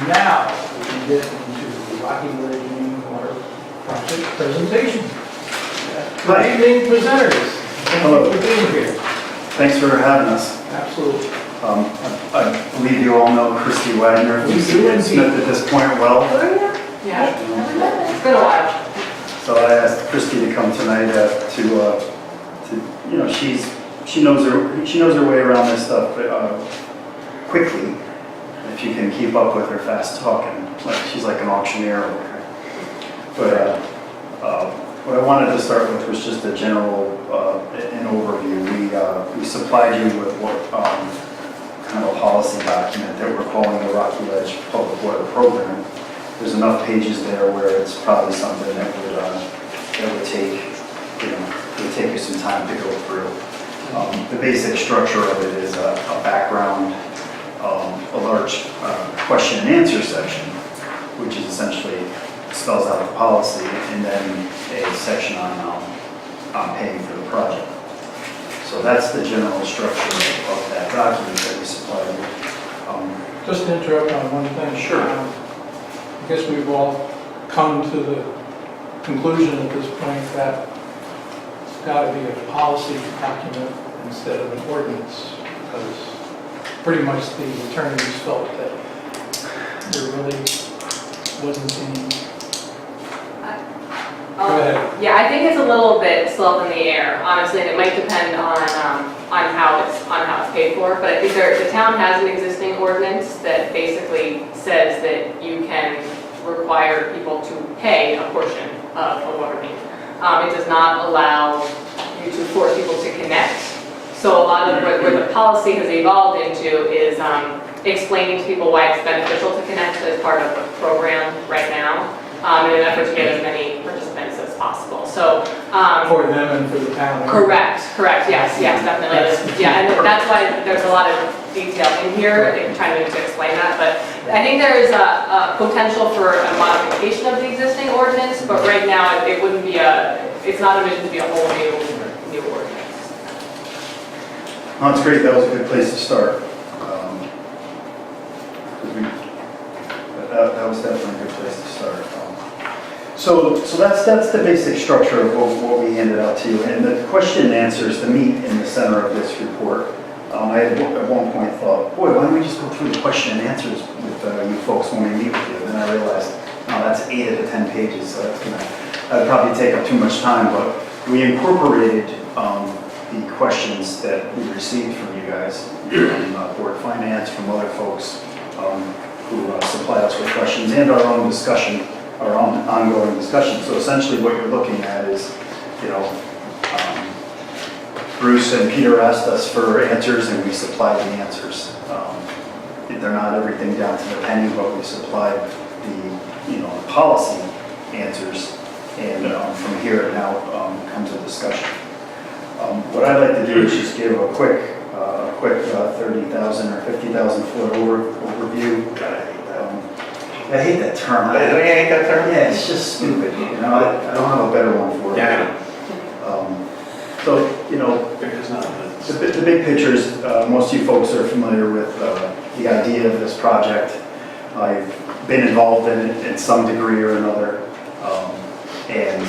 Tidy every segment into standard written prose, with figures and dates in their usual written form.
Now, we can get into the Rocky Ledge Water Project presentation. Good evening, presenters. Thank you for being here. Thanks for having us. Absolutely. I believe you all know Christy Wagner. We We've do been Smith at this point well. Yeah, it's been a while. So I asked Christy to come tonight to you know, she knows her way around this stuff quickly. If you can keep up with her fast talking, like she's like an auctioneer over here. But what I wanted to start with was just a general an overview. We supplied you with what kind of a policy document that we're calling the Rocky Ledge Public Water Program. There's enough pages there where it's probably something that would take, you know, would take you some time to go through. The basic structure of it is a background, a large question and answer section, which is essentially spells out the policy, and then a section on paying for the project. So that's the general structure of that document that we supplied you. Just to interrupt on one thing. Sure. I guess we've all come to the conclusion at this point that it's got to be a policy document instead of an ordinance, because pretty much the attorneys felt that there really wasn't any. Go ahead. Yeah, I think it's a little bit still up in the air, honestly, and it might depend on how it's paid for. But I think the town has an existing ordinance that basically says that you can require people to pay a portion of a water main. It does not allow you to force people to connect. So a lot of where the policy has evolved into is explaining to people why it's beneficial to connect as part of the program right now, in an effort to get as many participants as possible. So For them and for the town. correct, yes, definitely. Yeah, and that's why there's a lot of detail in here, I'm trying to explain that, but I think there is a potential for a modification of the existing ordinance, but right now it wouldn't be it's not envisioned to be a whole new ordinance. Oh, that's great. That was a good place to start. That was definitely a good place to start. So that's the basic structure of what we handed out to you. And the question and answers, the meat in the center of this report. I had at one point thought, boy, why don't we just go through the question and answers with you folks when we meet with you? And then I realized, no, that's 8 of the 10 pages, so that'd probably take up too much time. But we incorporated the questions that we received from you guys, from Board of Finance, from other folks who supplied us with questions, and our own discussion, our own ongoing discussion. So essentially what you're looking at is, you know, Bruce and Peter asked us for answers and we supplied the answers. They're not everything down to the penny, but we supplied the, you know, policy answers. And from here now comes a discussion. What I'd like to do is just give a quick 30,000 or 50,000 foot overview. I hate that term. You hate that term? Yeah, it's just stupid. You know, I don't have a better one for it. Yeah. So, you know, the big picture is most of you folks are familiar with the idea of this project. I've been involved in it in some degree or another. And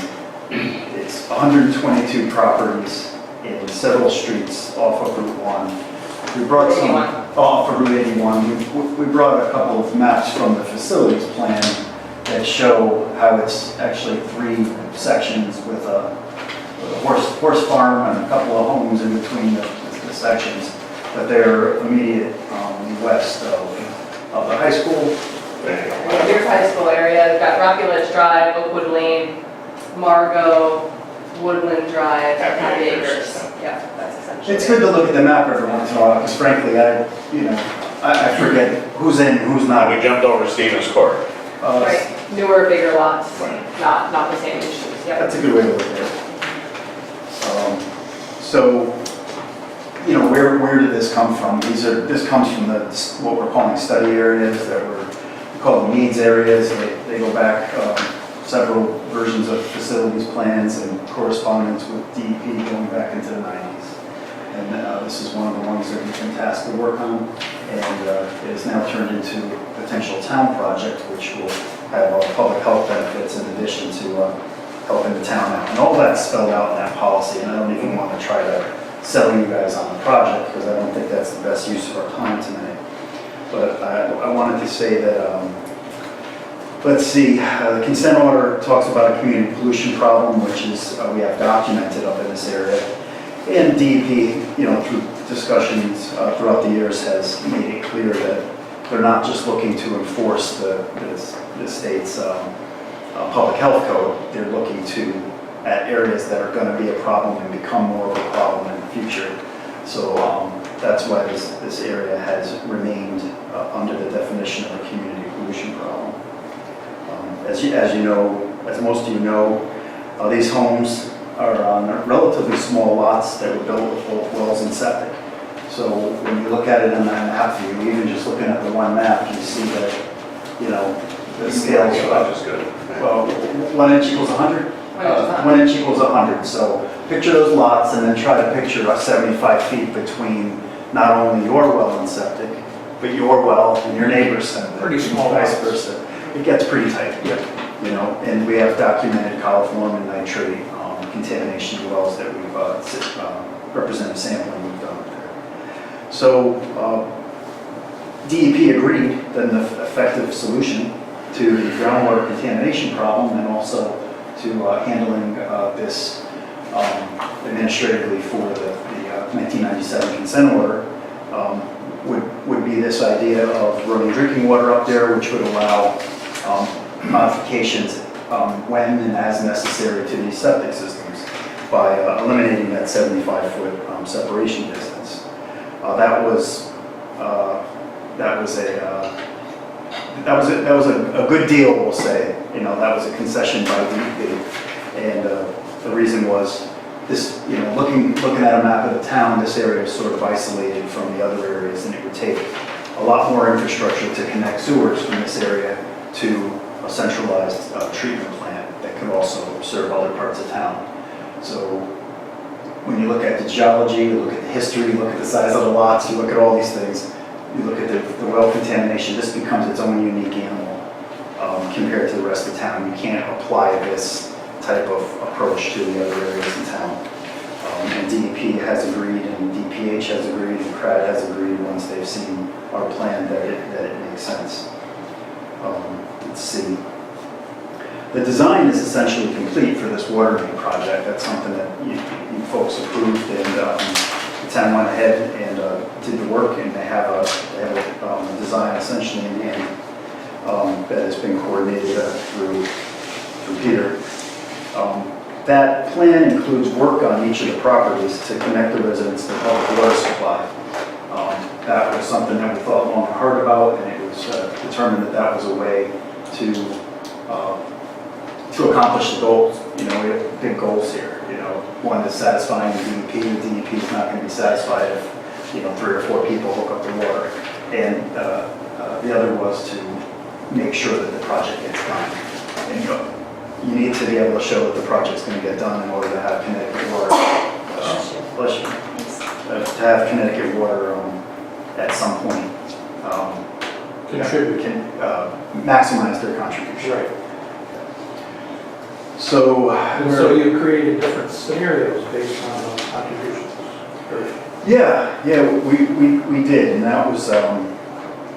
it's 122 properties in several streets off of Route 1. We brought some off of Route 81. We brought a couple of maps from the facilities plan that show how it's actually 3 sections with a horse farm and a couple of homes in between the sections. But they're immediate west of the high school. Here's high school area, we've got Rocky Ledge Drive, Oakwood Lane, Margot, Woodland Drive, Happy Acres. Yeah, that's essentially It's good to look at the map every once in a while, because frankly, I forget who's in, who's not. We jumped over Stevens Court. Right, newer, bigger lots, Right. not the same issues, yeah. That's a good way to look at it. So, you know, where did this come from? This comes from what we're calling study areas that we call them needs areas. They go back several versions of facilities plans and correspondence with DEP going back into the 90s. And this is one of the ones that we've been tasked to work on, and it is now turned into the potential town project, which will have public health benefits in addition to helping the town out. And all that's spelled out in that policy, and I don't even want to try to sell you guys on the project, because I don't think that's the best use of our time tonight. But I wanted to say that, let's see, the consent order talks about a community pollution problem, which is, we have documented up in this area. And DEP, through discussions throughout the years, has made it clear that they're not just looking to enforce the state's public health code. They're looking at areas that are going to be a problem and become more of a problem in the future. So that's why this area has remained under the definition of a community pollution problem. As most of you know, these homes are on relatively small lots that were built with both wells and septic. So when you look at it on that map view, even just looking at the one map, you see that, the scales are, Which is good. well, 1 inch equals 100? 1 inch equals 100. So picture those lots and then try to picture 75 feet between not only your well and septic, but your well and your neighbor's septic. Pretty small Vice lots. versa. It gets pretty tight. And we have documented coliform and nitrate contamination of wells that we've representative sampling we've done up there. So DEP agreed that an effective solution to the groundwater contamination problem and also to handling this administratively for the 1997 consent order would be this idea of running drinking water up there, which would allow modifications when and as necessary to these septic systems by eliminating that 75-foot separation distance. That was a good deal, we'll say. That was a concession by DEP, and the reason was this. Looking at a map of the town, this area is sort of isolated from the other areas, and it would take a lot more infrastructure to connect sewers from this area to a centralized treatment plant that could also serve other parts of town. So when you look at the geology, you look at the history, you look at the size of the lots, you look at all these things, you look at the well contamination, this becomes its own unique animal compared to the rest of town. You can't apply this type of approach to the other areas in town. And DEP has agreed, and DPH has agreed, and CRAD has agreed once they've seen our plan that it makes sense. Let's see. The design is essentially complete for this water main project. That's something that you folks approved, and the town went ahead and did the work, and they have a design essentially in hand that has been coordinated through Peter. That plan includes work on each of the properties to connect the residents to the public water supply. That was something that we thought long and hard about, and it was determined that was a way to accomplish the goals. We have big goals here. One is satisfying the DEP. The DEP is not going to be satisfied if 3 or 4 people hook up the water, and the other was to make sure that the project gets done. And you need to be able to show that the project's going to get done in order to have Connecticut water. Bless you. To have Connecticut water at some point Contribute. can maximize their contribution. Right. So, And so you created different scenarios based on those contributions. yeah, we did, and that was,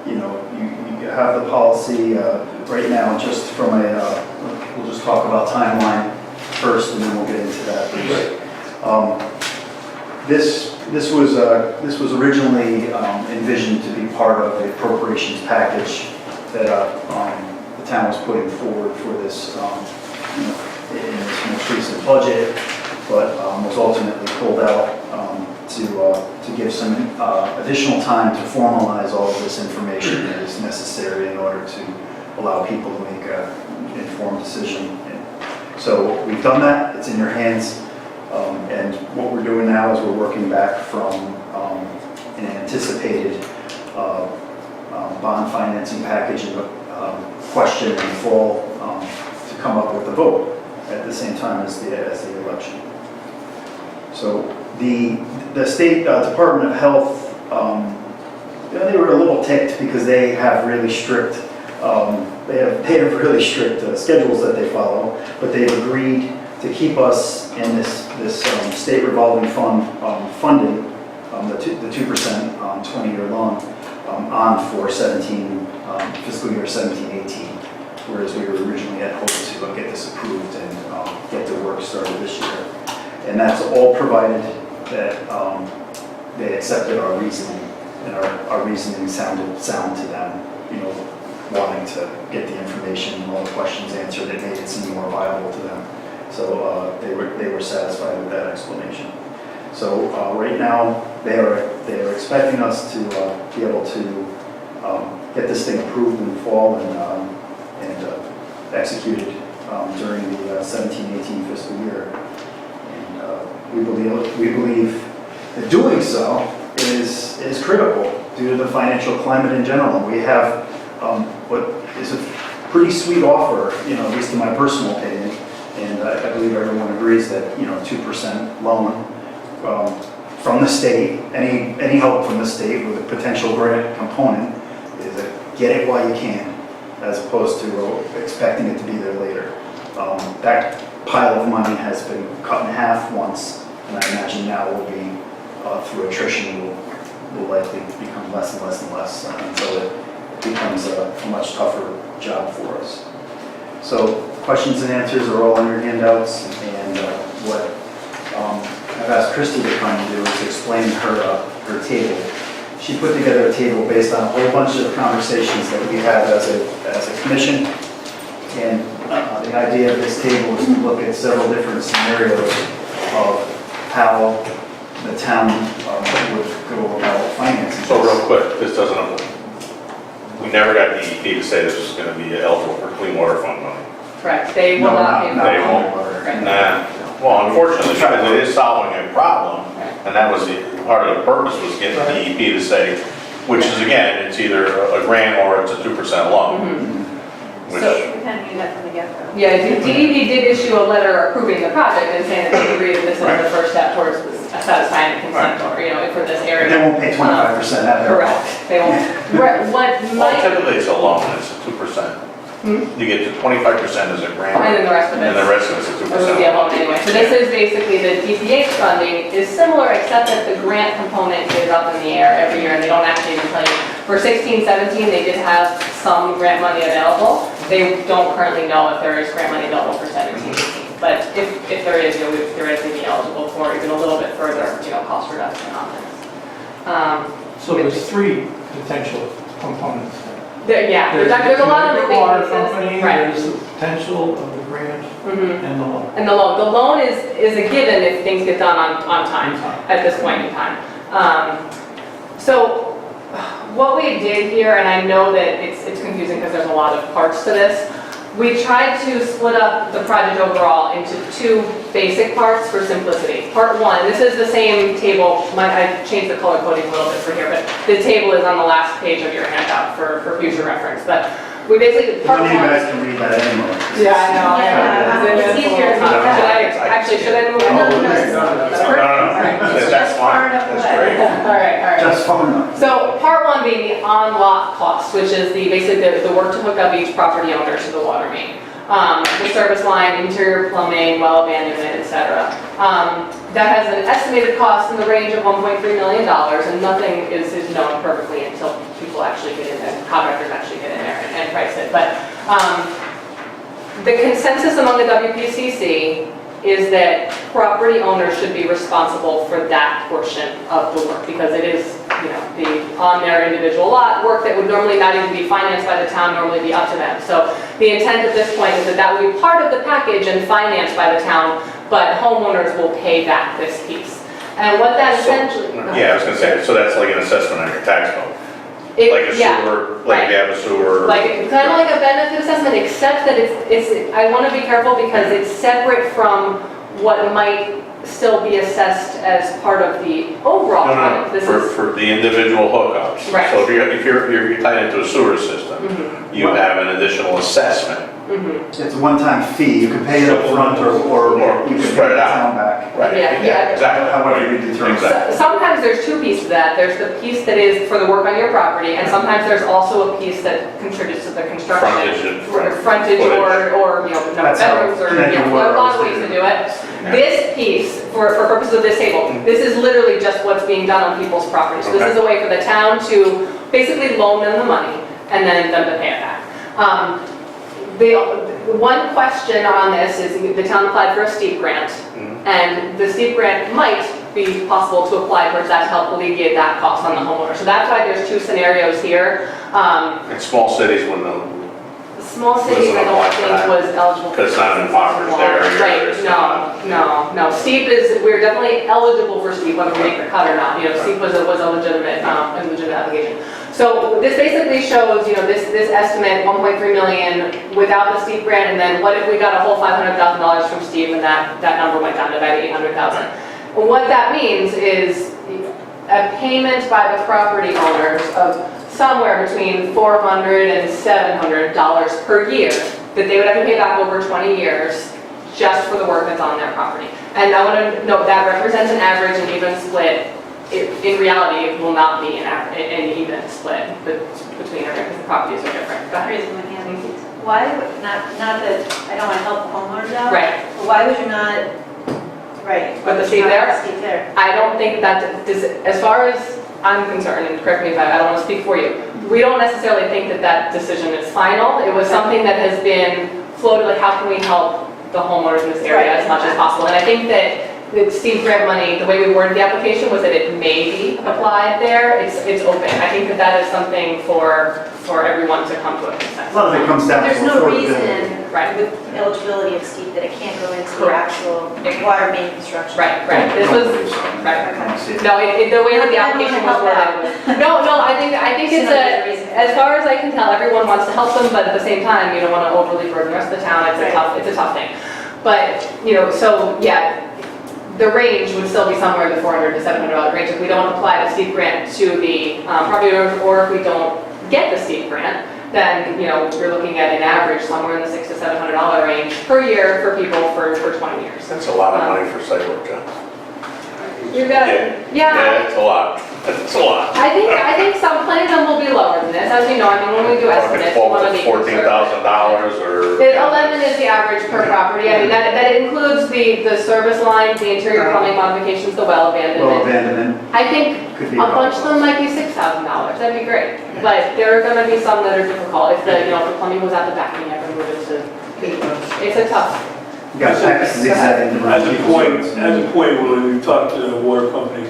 you have the policy right now. Just from we'll just talk about timeline first, and then we'll get into that. This was originally envisioned to be part of the appropriations package that the town was putting forward for this in this most recent budget, but was ultimately pulled out to give some additional time to formalize all of this information that is necessary in order to allow people to make an informed decision. And so we've done that. It's in your hands. And what we're doing now is we're working back from an anticipated bond financing package and question in the fall to come up with a vote at the same time as the election. So the State Department of Health they were a little ticked because they have really strict, they have really strict schedules that they follow, but they've agreed to keep us in this state revolving fund funding, the 2% 20-year loan on for fiscal year 17-18, whereas we originally had hoped to get this approved and get the work started this year. And that's all provided that they accepted our reasoning, and our reasoning sounded sound to them, wanting to get the information and all the questions answered. It made it seem more viable to them. So they were satisfied with that explanation. So right now, they are expecting us to be able to get this thing approved in the fall and executed during the 17-18 fiscal year. And we believe that doing so is critical due to the financial climate in general. We have what is a pretty sweet offer, at least in my personal opinion, and I believe everyone agrees that 2% loan from the state, any help from the state with a potential grant component is that get it while you can, as opposed to expecting it to be there later. That pile of money has been cut in half once, and I imagine now will be through attrition will likely become less and less and less until it becomes a much tougher job for us. So questions and answers are all in your handouts, and what I've asked Christy to come and do is explain her table. She put together a table based on a whole bunch of conversations that we had as a commission, and the idea of this table is to look at several different scenarios of how the town would go about financing. So real quick, this doesn't, we never got DEP to say this was going to be eligible for clean water fund money. Correct, they will No, not pay for They it. won't. Right. Nah, well, unfortunately, because it is solving a problem, and that was part of the purpose was getting DEP to say, which is again, it's either a grant or it's a 2% loan. Which, So- We kind of knew that from the get-go. Yeah, DEP did issue a letter approving the project and saying that they agree that this is the first step towards satisfying the consent order, for this But area. they won't pay 25% out of their Correct, they won't. What well, might, typically it's a loan, it's a 2%. You get to 25% as a grant, and then the rest of it. and the rest of it's a 2%. It would be a loan anyway. So this is basically the DPH funding is similar, except that the grant component is up in the air every year, and they don't actually even tell you. For 16-17, they did have some grant money available. They don't currently know if there is grant money available for 17-18. But if there is, you would theoretically be eligible for even a little bit further, cost reduction on this. So there's three potential components. Yeah, there's a lot of the water moving pieces. company, Right. there's the potential of the grant, Mhm. and the loan. And the loan is a given if things get done on time at this point in time. So what we did here, and I know that it's confusing because there's a lot of parts to this, we tried to split up the project overall into two basic parts for simplicity. Part one, this is the same table, I changed the color coding a little bit for here, but the table is on the last page of your handout for future reference. But we basically, part None of you one. guys can read that anymore. Yeah, I know. Yeah, it's easier to Should read that. should I move No, on? no, No, that's fine, that's great. All right. Just far enough. So part one being the on-lot cost, which is basically the work to hook up each property owner to the water main. The service line, interior plumbing, well abandonment, etc. That has an estimated cost in the range of $1.3 million, and nothing is known perfectly until people actually get in there, contractors actually get in there and price it. But the consensus among the WPCC is that property owners should be responsible for that portion of the work, because it is, on their individual lot, work that would normally not even be financed by the town, normally be up to them. So the intent at this point is that that would be part of the package and financed by the town, but homeowners will pay back this piece. And what that essentially... Yeah, I was gonna say, so that's like an assessment on your tax bill, like a Yeah. sewer, like you have a sewer. Kind of like a benefit assessment, except that it's, I want to be careful because it's separate from what might still be assessed as part of the overall No, project. This for, is, for the individual hookups. Right. So if you're tied into a sewer system, you have an additional assessment. It's a one-time fee. You can pay it up front or you can pay Spread the it out. town back. Right. Yeah. Exactly. However you determine. Exactly. Sometimes sometimes there's two pieces of that. There's the piece that is for the work on your property, and sometimes there's also a piece that contributes to the construction. Frontage or, you know, number of That's how bedrooms, or, connected you know, water a lot of is ways to to- do it. This piece, for purposes of this table, this is literally just what's being done on people's property. So this is a way for the town to basically loan them the money and then them to pay it back. The one question on this is the town applied for a steep grant, and the steep grant might be possible to apply towards that to help alleviate that cost on the homeowner. So that's why there's two scenarios here. In small cities when the, Small cities, I don't think was eligible. because it's not an impoverished area. Right, it's no, not- no. Steep is, we're definitely eligible for steep, whether we make the cut or not. You know, steep was a legitimate application. So this basically shows, you know, this estimate, 1.3 million without the steep grant, and then what if we got a whole $500,000 from steep and that number went down to about 800,000? What that means is a payment by the property owners of somewhere between $400 and $700 per year that they would have to pay back over 20 years just for the work that's on their property. And I want to note that represents an average and even split. In reality, it will not be an even split between everyone because the properties are different. Go ahead. Raising my hand. Why, not that, I don't want to help the homeowners out. Right. But why would you not, right. With the steep there? Steep there. I don't think that, as far as I'm concerned, and correct me if I don't want to speak for you, we don't necessarily think that that decision is final. It was something that has been floated, like how can we help the homeowners in this area as much as possible? And I think that the steep grant money, the way we worded the application was that it may be applied there. It's open. I think that that is something for everyone to come to a consensus. A lot of it comes down to There's no affordability. reason Right. with eligibility of steep that it can't go into the Correct. actual water main construction. Right. This Don't was, believe so. right. I don't see it. No, the way that the I don't application wanna was help worded. No, I think it's It's not a reason. as far as I can tell, everyone wants to help them, but at the same time, you don't want to overly burden the rest of the town. It's a tough thing. But, you know, so, yeah, the range would still be somewhere in the $400 to $700 range if we don't apply the steep grant to the property owners, or if we don't get the steep grant, then, you know, you're looking at an average somewhere in the $600 to $700 range per year for people for 20 years. That's a lot of money for site work, John. You got it. Yeah. It's a lot. It's a lot. I think plenty of them will be lower than this. As you know, I mean, when we do estimates, we want to be conservative. $14,000 or. 11 is the average per property. I mean, that includes the service lines, the interior plumbing modifications, the well Well, abandonment. abandonment I think could be. a bunch of them might be $6,000. That'd be great. But there are gonna be some that are difficult. If the, you know, if the plumbing was out the back, you have to move it to, it's a tough. You got X zigzagging around As a people's point, roads. when we talked to the water company,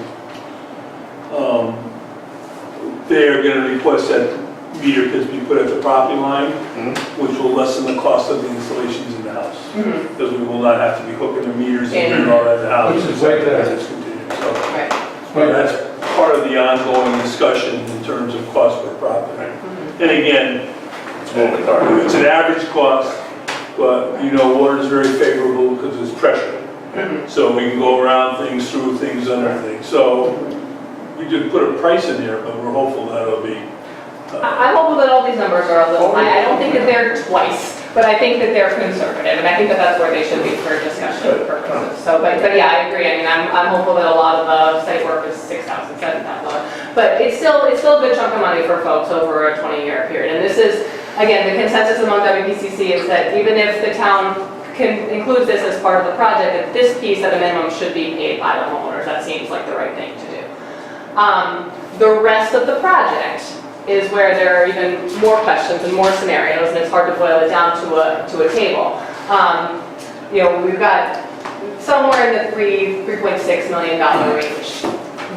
they are gonna request that meter because we put at the property line, which will lessen the cost of the installations in the house. Because we will not have to be hooking the meters and all that in the house. Which is way better. As it's continued. So Right. that's part of the ongoing discussion in terms of cost per property. And again, It's moving target. it's an average cost, but you know, water is very favorable because it's pressure. So we can go around things, through things, under things. So we did put a price in there, but we're hopeful that it'll be. I'm hopeful that all these numbers are a little high. I don't think that they're twice, but I think that they're conservative, and I think that that's where they should be for discussion purposes. So, but yeah, I agree. I mean, I'm hopeful that a lot of the site work is $6,000, $7,000. But it's still a good chunk of money for folks over a 20-year period. And this is, again, the consensus among WPCC is that even if the town includes this as part of the project, that this piece at a minimum should be paid by the homeowners. That seems like the right thing to do. The rest of the project is where there are even more questions and more scenarios, and it's hard to boil it down to a table. You know, we've got somewhere in the $3.6 million range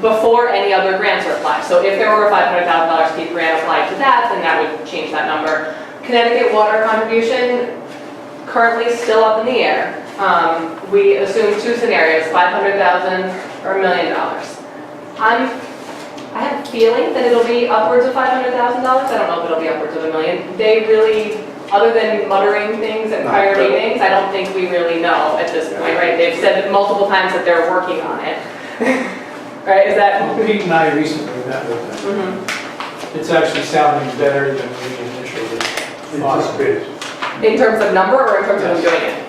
before any other grants are applied. So if there were a $500,000 steep grant applied to that, then that would change that number. Connecticut water contribution, currently still up in the air. We assume two scenarios, $500,000 or $1 million. I have a feeling that it'll be upwards of $500,000. I don't know if it'll be upwards of $1 million. They really, other than muttering things at prior meetings, I don't think we really know at this point, right? They've said multiple times that they're working on it. Right, is that? Well, Pete and I recently met with them. It's actually sounding better than we initially thought. In terms of number or in terms of doing it?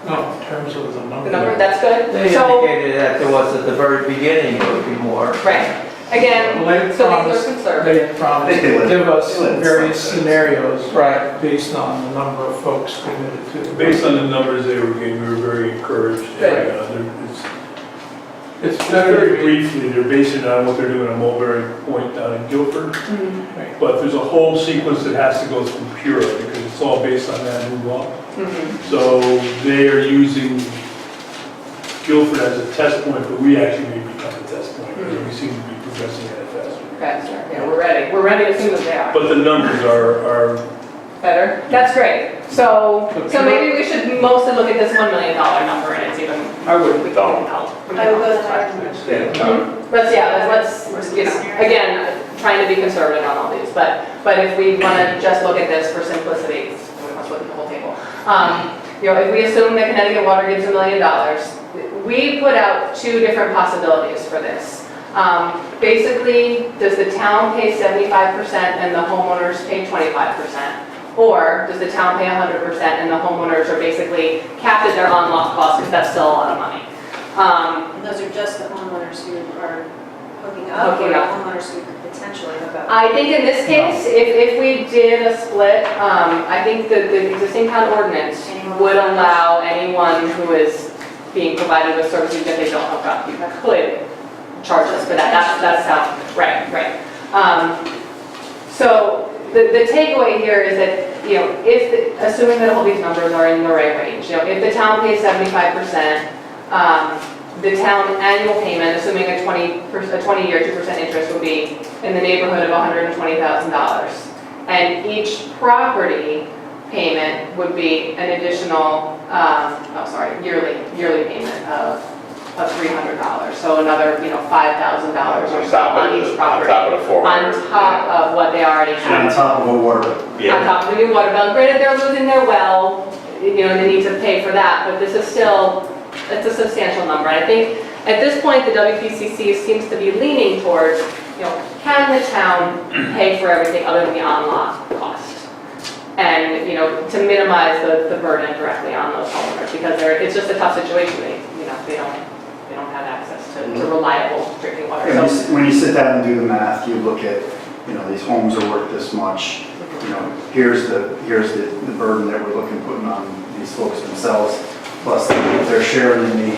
No, in terms of the The number. number, that's good? They So, indicated that there was at the very beginning, there would be more. right, again, They so these promised, are conservative. they promised I think they to let- give us they let various some things. scenarios Right. based on the number of folks committed to. Based on the numbers they were giving, we were very encouraged. Good. It's It's better very to be, briefly, they're basing it on what they're doing on Mulberry Point down in Guilford. Mhm, But there's a whole sequence that has to go through Pura because it's all based on that new law. mhm. So they are using Guilford as a test point, but we actually may become a test point because we seem to be progressing at a faster. Faster, yeah, we're ready as soon as they are. But the numbers are Better? That's great. So maybe we should mostly look at this $1 million number and it's even, I would. we can help. I would go with higher than Let's, you know, again, trying to be conservative on all these, but if we want to just look at this for simplicity, let's look at the whole table. You know, if we assume that Connecticut Water gives $1 million, we put out two different possibilities for this. Basically, does the town pay 75% and the homeowners pay 25%? Or does the town pay 100% and the homeowners are basically capped at their on-lot costs because that's still a lot of money? And those are just the homeowners who are hooking up, or Hooking the up. homeowners who could potentially hook up. I think in this case, if we did a split, I think the existing town ordinance would allow anyone who is being provided with services that they don't hook up, you could charge us for that. That's how, right. So the takeaway here is that, you know, assuming that all these numbers are in the right range, you know, if the town pays 75%, the town annual payment, assuming a 20-year 2% interest, would be in the neighborhood of $120,000. And each property payment would be an additional, yearly payment of $300. So another, you know, $5,000 or so on each property. On top of the 400. On top of what they already On have. top of a water. On top of the new water bill. Granted, they're losing their well, you know, and they need to pay for that, but this is still, it's a substantial number. I think at this point, the WPCC seems to be leaning towards, you know, can the town pay for everything other than the on-lot cost? And, you know, to minimize the burden directly on those homeowners, because it's just a tough situation. They don't have access to reliable drinking water. And So, when you sit down and do the math, you look at, you know, these homes are worth this much. You know, here's the burden that we're putting on these folks themselves. Plus, they're sharing in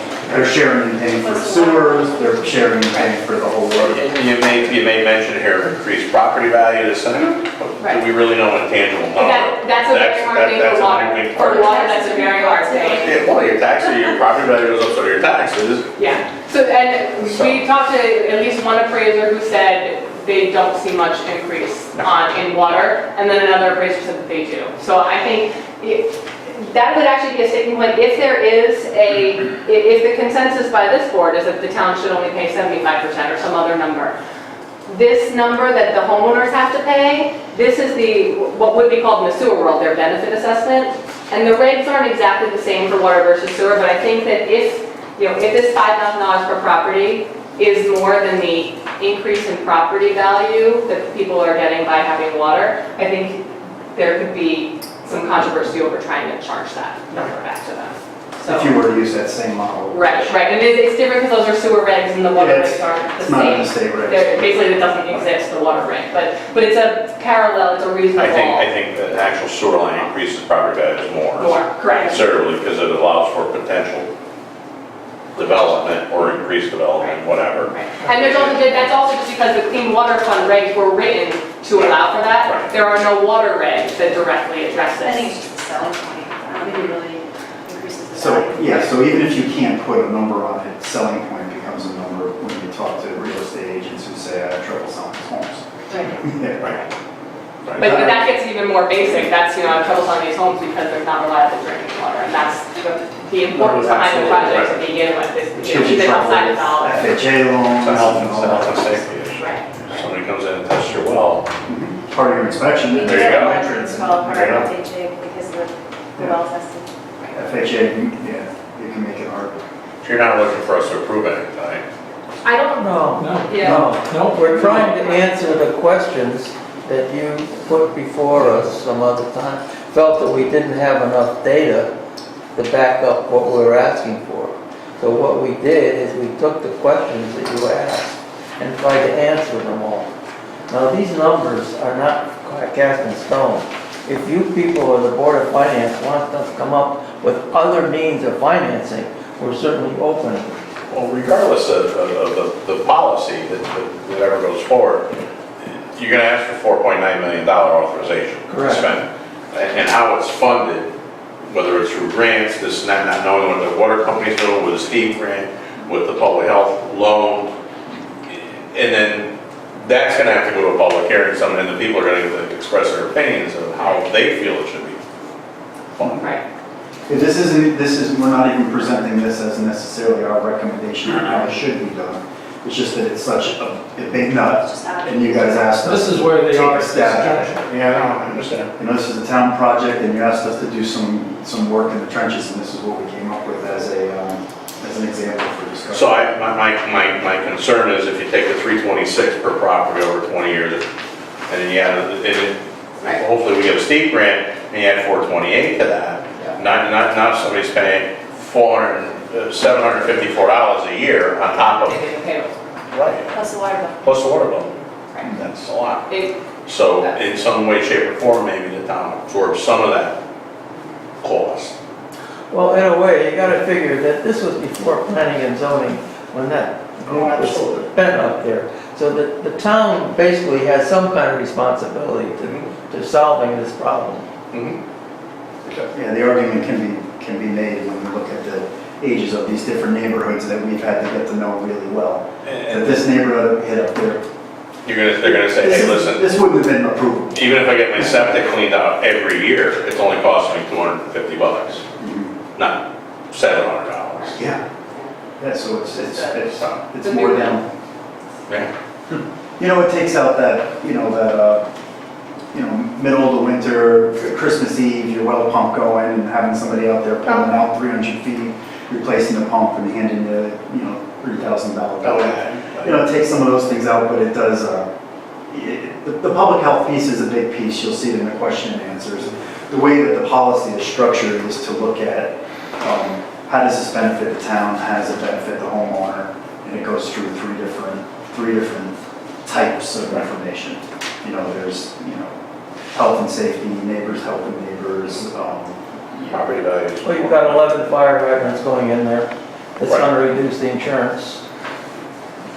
paying for sewers, they're sharing in paying for the whole water. You may mention here increased property value, this thing, but do we really know a tangible number? that's a very hard thing that's for a water. moving For part. water, that's a very hard thing. Yeah, well, your taxes, your property value goes up, so do your taxes. Yeah, so, and we talked to at least one appraiser who said they don't see much increase in water, and then another appraiser said that they do. So I think that would actually be a sticking point. If the consensus by this board is that the town should only pay 75% or some other number, this number that the homeowners have to pay, this is what would be called in the sewer world, their benefit assessment. And the regs aren't exactly the same for water versus sewer, but I think that if this $5,000 per property is more than the increase in property value that people are getting by having water, I think there could be some controversy over trying to charge that number back to them. So, If you were to use that same model. right, and it's different because those are sewer regs and the water Yeah, regs aren't the It's not in the same. state regs. Basically, it doesn't exist, the water reg, but it's a parallel, it's a reasonable. I think the actual sewer line increases property values more. Correct. Considerably, because it allows for potential development or increased development, whatever. Right. And that's also just because the Clean Water Fund regs were written to allow for that. Right. There are no water regs that directly address I think this. it's just a selling point. I don't think it really increases the So, value. yeah, so even if you can't put a number on it, selling point becomes a number when you talk to real estate agents who say, I have trouble selling these homes. Yeah, Right. But that gets even more basic. That's, I have trouble selling these homes because there's not reliable drinking water. And that's the importance behind the project to begin with, is keep it outside the dollar. FHA loans. It's a health and all and that. safety issue. Right. Somebody comes in and tests your well, Part of your inspection. We There did you go. have one installed part There you of FHA because of the well testing. FHA, yeah, you can make it hard. so you're not looking for us to approve anything tonight. I don't, No, no, yeah. no, we're trying to answer the questions that you put before us some other time. Felt that we didn't have enough data to back up what we were asking for. So what we did is we took the questions that you asked and tried to answer them all. Now, these numbers are not cast in stone. If you people or the Board of Finance want us to come up with other means of financing, we're certainly open. Well, regardless of the policy that ever goes forward, you're gonna ask for $4.9 million authorization. to Correct. spend. And how it's funded, whether it's through grants, this and that, not knowing what the water company's doing with a steep grant, with the public health loan. And then that's gonna have to go to a public hearing, and the people are gonna express their opinions of how they feel it should be funded. Right. This is, we're not even presenting this as necessarily our recommendation on how it should be done. It's just that it's such a big nut, Just add it. and you guys asked us. This is where they to are take at a this stab at it. juncture. Yeah, no, I understand. You know, this is a town project, and you asked us to do some work in the trenches, and this is what we came up with as an example for discussion. So my concern is if you take the 326 per property over 20 years, and then you add, hopefully we get a steep grant, and you add 428 to that, now somebody's paying $754 a year on top of, They didn't pay us. right, Plus the water bill. plus the water bill. Right. That's a lot. It- So in some way, shape, or form, maybe the town absorbs some of that cost. Well, in a way, you gotta figure that this was before planning and zoning, when that group was absolutely. been up there. So the town basically has some kind of responsibility to solving this problem. Mhm. Yeah, the argument can be made when we look at the ages of these different neighborhoods that we've had to get to know really well. And That this neighborhood hit up there, they're gonna say, hey, listen, this wouldn't have been approved. even if I get my septic cleaned out every year, it's only costing me $250, not $700. Yeah. Yeah, so it's It's a more big than, Yeah. you know, it takes out that, middle of the winter, Christmas Eve, your well pump going and having somebody out there pulling out 300 feet, replacing the pump and handing you, $3,000 bill. You know, it takes some of those things out, but it does, the public health piece is a big piece. You'll see it in the question and answers. The way that the policy is structured is to look at how does this benefit the town, how does it benefit the homeowner, and it goes through three different types of information. There's, health and safety, neighbors helping neighbors, Property values. Well, you've got 11 fire hydrants going in there. It's Right. gonna reduce the insurance.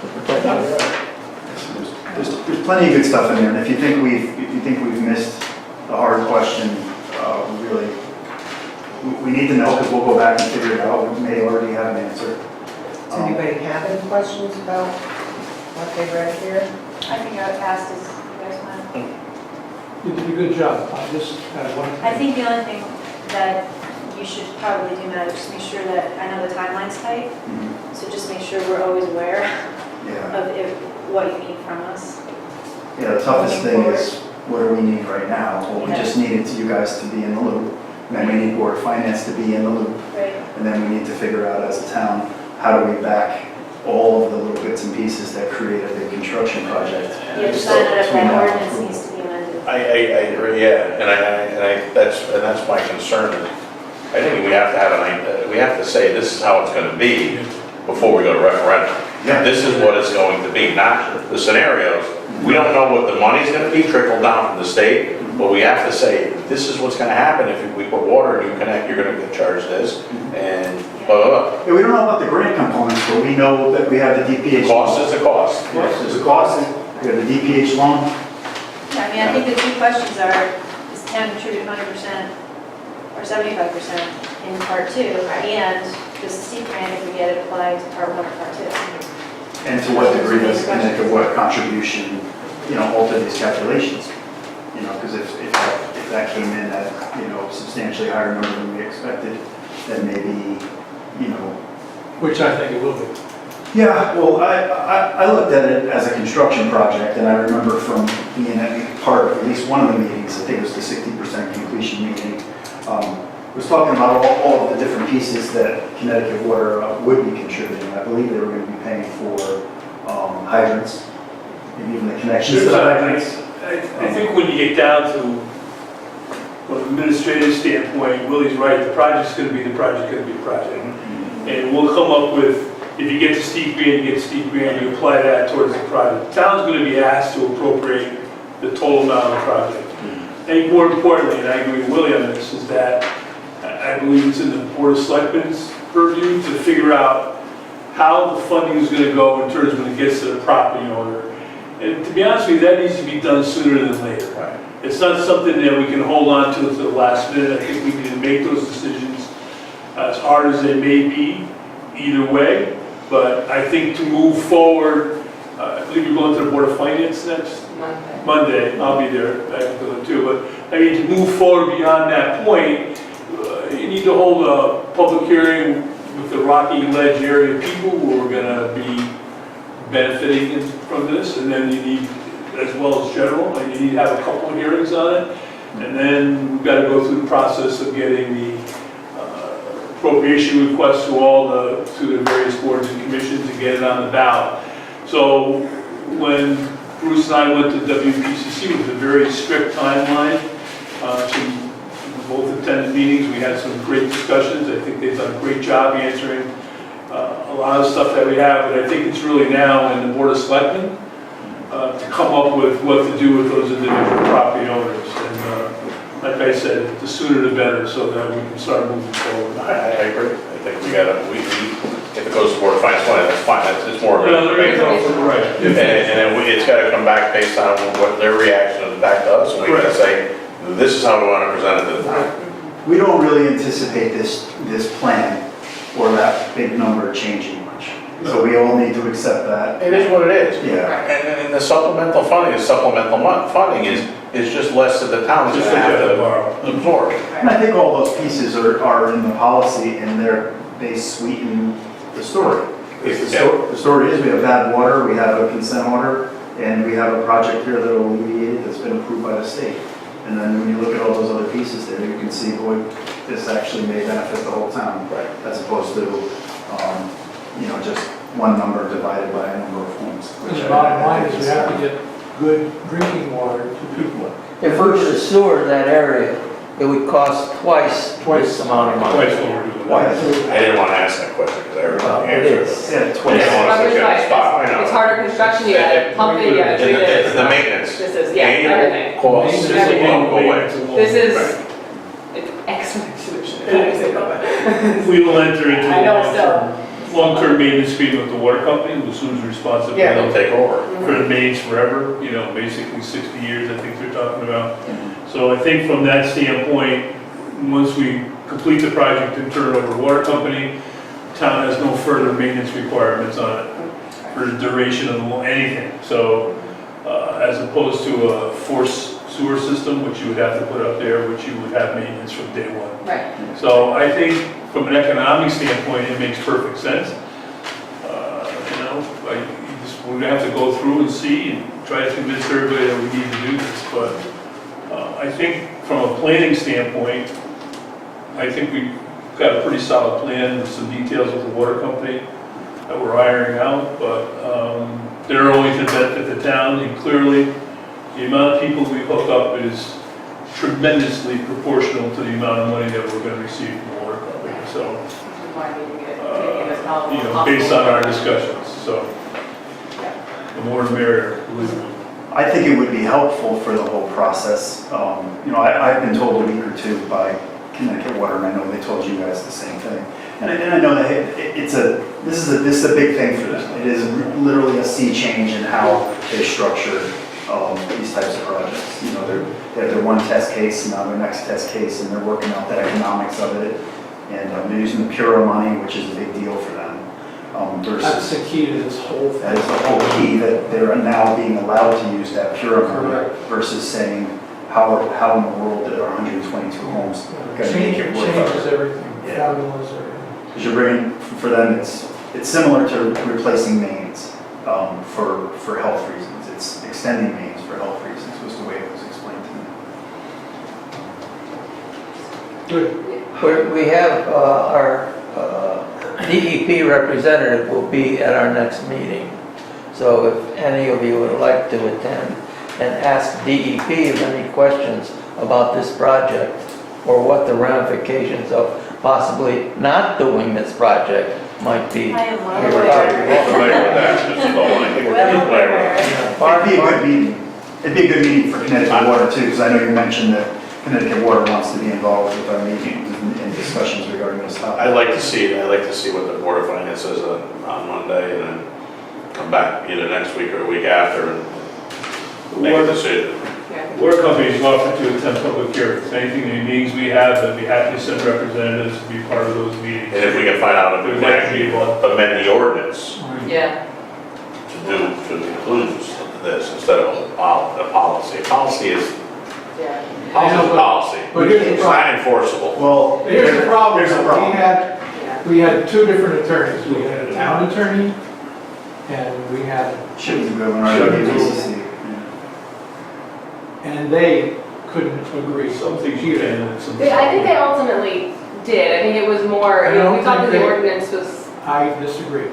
to protect you. There's plenty of good stuff in there, and if you think we've missed the hard question, we need to know, because we'll go back and figure it out. We may already have an answer. Does anybody have any questions about what they read here? I think I would ask this, you guys want. You did a good job. I just had one. I think the only thing that you should probably do now is just make sure that, I know the timeline's tight, so just make sure we're always aware Yeah, of what you need from us. yeah, the toughest thing is, what do we need right now? Well, we Yeah. just needed you guys to be in the loop, and then we need Board of Finance to be in the loop, Right. and then we need to figure out as a town, how do we back all of the little bits and pieces that create a big construction project? You have to find out if that ordinance needs to be amended. I agree, yeah, and that's my concern. I think we have to have we have to say this is how it's gonna be before we go to referendum. Yeah. This is what it's going to be, not the scenarios. We don't know what the money's gonna be trickled down from the state, but we have to say, this is what's gonna happen if we put water and you connect, you're gonna get charged this, and blah, blah, blah. Yeah, we don't know about the grant components, but we know that we have the DPH. Cost is the cost. Yes, there's a cost, we have the DPH loan. Yeah, I think the two questions are, is town contribute 100% or 75% in part two? And does the steep grant, if we get it, apply to part one or part two? And to what degree does Connecticut what contribution, alter these calculations? Because if that came in at, substantially higher number than we expected, then maybe, Which I think it will be. Yeah, well, I looked at it as a construction project, and I remember from being part of at least one of the meetings, I think it was the 60% completion meeting, was talking about all of the different pieces that Connecticut Water would be contributing. I believe they were going to be paying for hydrants, and even the connections to the hydrants. I think when you get down to, administrative standpoint, Willie's right, the project's gonna be the project, And we'll come up with, if you get to steep grant, you get steep grant, you apply that towards the project. The town's gonna be asked to appropriate the total amount of the project. I think more importantly, and I agree with Willie on this, is that I believe it's in the Board of Selectmen's purview to figure out how the funding is gonna go in terms when it gets to the property owner. And to be honest with you, that needs to be done sooner than later. It's not something that we can hold on to the last minute. I think we need to make those decisions as hard as they may be, either way. But I think to move forward, I believe you're going to the Board of Finance next Monday. I'll be there, I have to go too. But I mean, to move forward beyond that point, you need to hold a public hearing with the Rocky Ledge area people who are gonna be benefiting from this, and then you need, as well as general, and you need to have a couple of hearings on it, and then we've got to go through the process of getting the appropriation requests to the various boards and commissions and get it on the ballot. So when Bruce and I went to WPCC, it was a very strict timeline. We both attended meetings, we had some great discussions. I think they've done a great job answering a lot of stuff that we have, but I think it's really now in the Board of Selectmen to come up with what to do with those individual property owners. And like I said, the sooner the better, so that we can start moving forward. I agree. I think we gotta, if it goes to Board of Finance, that's fine, it's more of an Well, there you information. go, right. And then it's gotta come back based on what their reaction is back to us, and we gotta say, this is how we wanna present it to the town. We don't really anticipate this plan or that big number changing much. So we all need to accept that. It is what it is. Yeah. And the supplemental funding funding is just less that the town's Just gonna have like that, to borrow. absorb. And I think all those pieces are in the policy and they sweeten the story. The story is we have bad water, we have a consent order, and we have a project here that will alleviate it that's been approved by the state. And then when you look at all those other pieces there, you can see, boy, this actually may benefit the whole town. Right. As opposed to, just one number divided by a number of homes. The bottom line is we have to get good drinking water to people. If we were to sewer that area, it would cost twice this amount of money. Twice what we're doing. Why? I didn't wanna ask that question, because I already know the It answer. is. Yeah, I twice. don't wanna put you on the spot, I know. It's harder construction, you gotta pump it, you gotta treat it. The maintenance. This is, yeah, Annual everything. costs. Maintenance This is a Everything. long Go away. way. It's a long This way. is Right. an excellent solution. if I say that. We will enter into I know, a long-term maintenance agreement with the water company, who's responsibility. Yeah, they'll take over. For the mains forever, basically 60 years, I think they're talking about. So I think from that standpoint, once we complete the project and turn it over to the water company, town has no further maintenance requirements on it for the duration of anything. So as opposed to a forced sewer system, which you would have to put up there, which you would have maintenance from day one. Right. So I think from an economic standpoint, it makes perfect sense. We're gonna have to go through and see and try to convince everybody that we need to do this, but I think from a planning standpoint, I think we've got a pretty solid plan with some details with the water company that we're ironing out, but they're only to benefit the town, and clearly, the amount of people we hook up is tremendously proportional to the amount of money that we're gonna receive from the water company, so, Why we need to get this possible. based on our discussions, so. The more the merrier, believe me. I think it would be helpful for the whole process. I've been told a week or two by Connecticut Water, and I know they told you guys the same thing. And I know that this is a big thing for them. It is literally a sea change in how they structure these types of projects. They have their one test case, and now their next test case, and they're working out the economics of it. And they're using the Pura money, which is a big deal for them. That's the key to this whole thing. That is the whole key, that they're now being allowed to use that Pura money Correct. versus saying, how in the world did our 122 homes gonna make it work out? Changes everything, Yeah. formulas, everything. Because you're bringing, for them, it's similar to replacing mains for health reasons. It's extending mains for health reasons, was the way it was explained to me. Good. We have our DEP representative will be at our next meeting. So if any of you would like to attend and ask DEP of any questions about this project, or what the ramifications of possibly not doing this project might be. I am well You're aware. Familiar with that, just about like, Well aware. It'd be a good meeting. It'd be a good meeting for Connecticut Water too, because I know you mentioned that Connecticut Water wants to be involved with our meetings and discussions regarding this topic. I'd like to see what the Board of Finance says on Monday, and then come back either next week or a week after and make a decision. Yeah. Water companies offer to attend public hearings. Anything, any meetings we have, I'd be happy to send representatives to be part of those meetings. And if we can find out if we can actually amend the ordinance Yeah. to include this instead of a policy. A policy is Yeah. policy. But here's the It's problem. not enforceable. Well, Here's the problem, Here's the problem. Yeah. we had two different attorneys. We had a town attorney, and we had, Shouldn't be going on WPCC. and they couldn't agree. Some things you can and some. I think they ultimately did. I think it was more, I you know, don't we thought that think the they- ordinance was. I disagree.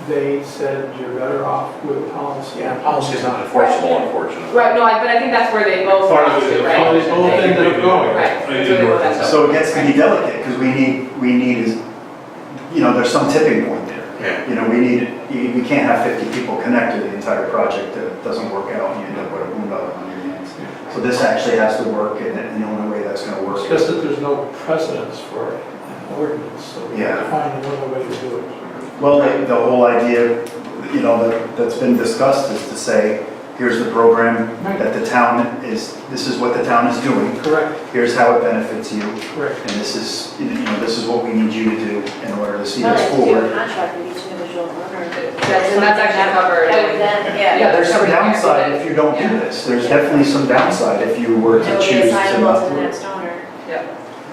They said you're better off with policy. Yeah, policy is not enforceable, unfortunately. Right, no, but I think that's where they both Part of lost it is it, a right? Well, they both ended up going. Right. That's where they both ended up. So it gets to be delicate, because we need is, you know, there's some tipping point there. Yeah. You know, we can't have 50 people connect to the entire project that doesn't work out, and you end up with a boondoggle on your hands. So this actually has to work, and the only way that's gonna work It's is just that there's no precedence for an ordinance, so we have to find another way to do it. well, the whole idea, you know, that's been discussed is to say, here's the program that the town this is what the town is doing. Correct, Here's how it benefits you, correct. and this is, you know, this is what we need you to do in order to see Not this like to do a forward. contract with each individual owner. That's actually covered. That would then, yeah. Yeah, there's some covered in there. downside if you don't do Yeah. this. There's definitely some downside if you were It to would be choose to assignable not to the do it. next owner.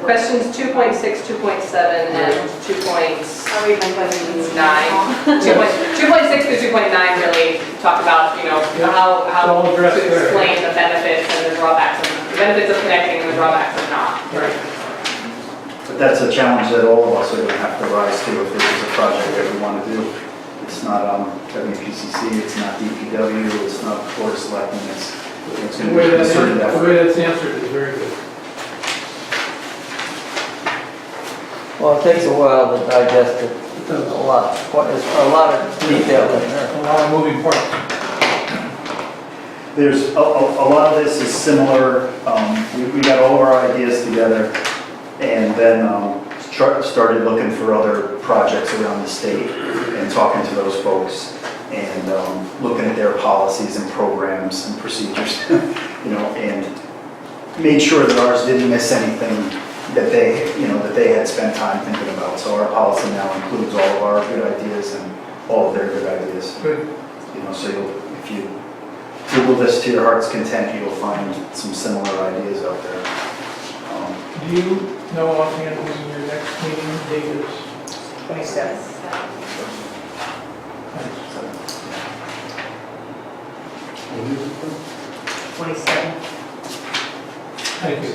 Questions 2.6, 2.7, and 2.9. I'll read my questions. 2.6 to 2.9 really talk about, you know, Yeah, how it's all to addressed there. explain the benefits and the drawbacks, the benefits of connecting and the drawbacks of not. Right. But that's a challenge that all of us are gonna have to rise to if this is a project that we wanna do. It's not WPCC, it's not DPW, it's not Board of Selectmen, it's The gonna way be a concerted the effort. way that's answered is very good. Well, it takes a while to digest it. There's a lot, there's a lot of detail in there. A lot of moving parts. There's, a lot of this is similar, we got all of our ideas together and then started looking for other projects around the state and talking to those folks and looking at their policies and programs and procedures, you know, and made sure that ours didn't miss anything that they had spent time thinking about. So our policy now includes all of our good ideas and all of their good ideas. Good. You know, so if you Google this to your heart's content, you'll find some similar ideas out there. Do you know offhand when your next meeting date is? 27. Thanks. 27. Thank you.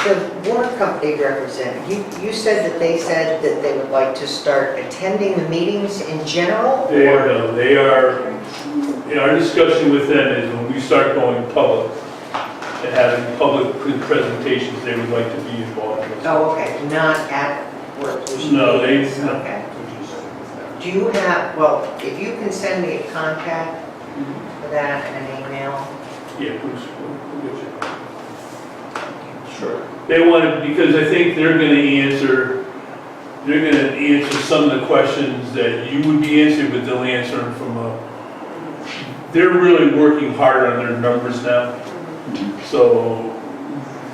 The water company representative, you said that they would like to start attending the meetings in general? They are, in our discussion with them is when we start going public and having public presentations, they would like to be involved with. Oh, okay, not at work. No, they, Okay. Do you have, well, if you can send me a contact for that and an email. yeah, Bruce, we'll get you. Sure. They want to, because I think they're going to answer some of the questions that you would be answering, but they'll answer them from they're really working hard on their numbers now. So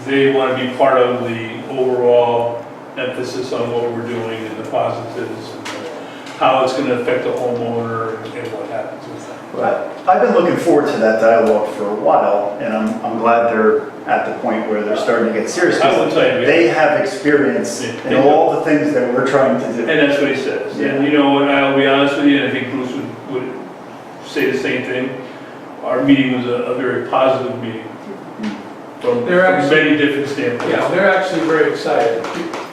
they want to be part of the overall emphasis on what we're doing and the positives and how it's going to affect the homeowner and what happens with that. I've been looking forward to that dialogue for a while, and I'm glad they're at the point where they're starting to get serious. I will tell you. They have experience They in do. all the things that we're trying to do. And that's what he says. And you know, and I'll be honest with you, and I think Bruce would say the same thing. Our meeting was a very positive meeting from They're actually- many different standpoints. Yeah, they're actually very excited,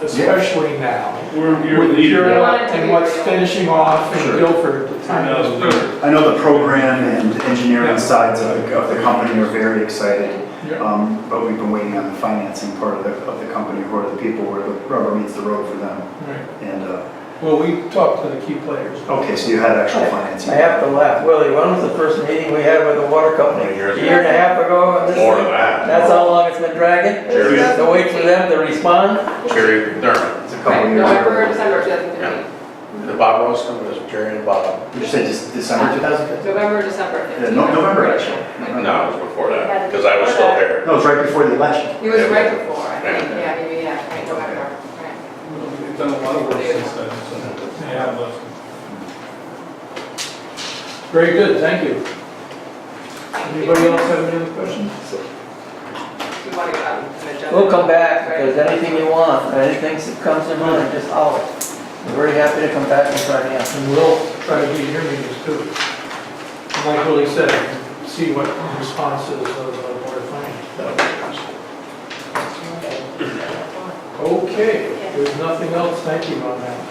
especially now. You're a With leader. Europe wanted to and be what's real. finishing off in Sure. Guilford, the time is good. I know the program and engineering Yeah. sides of the company are very excited. But we've been waiting on the financing part of the company, who are the people where the rubber meets the road for them. Right. And, Well, we talked to the key players. okay, so you had actual financing. I have to laugh. Willie, when was the first meeting we had with the water company? Years A year and a half ago? on this More thing? than that. That's how long it's been dragging? Sure. To wait for them to respond? Jerry McDermott. It's a couple Right, years November or ago. December 2015. The Bob Ross company was Jerry and Bob. Did you say just December 2015? November, December 15. November, actually. No, it was before that, because I was still there. No, it was right before the election. It was right before, I think, yeah, right, November, right. We've done a lot of work since then, so. Yeah. Very good, thank you. Anybody else have any other questions? You want to go on an agenda? We'll come back, if there's anything you want, or anything that comes to mind, just holler. We're very happy to come back and try to answer. And we'll try to be in your meetings too. And like Willie said, see what responses of the Board of Finance. Okay, there's nothing else, thank you on that.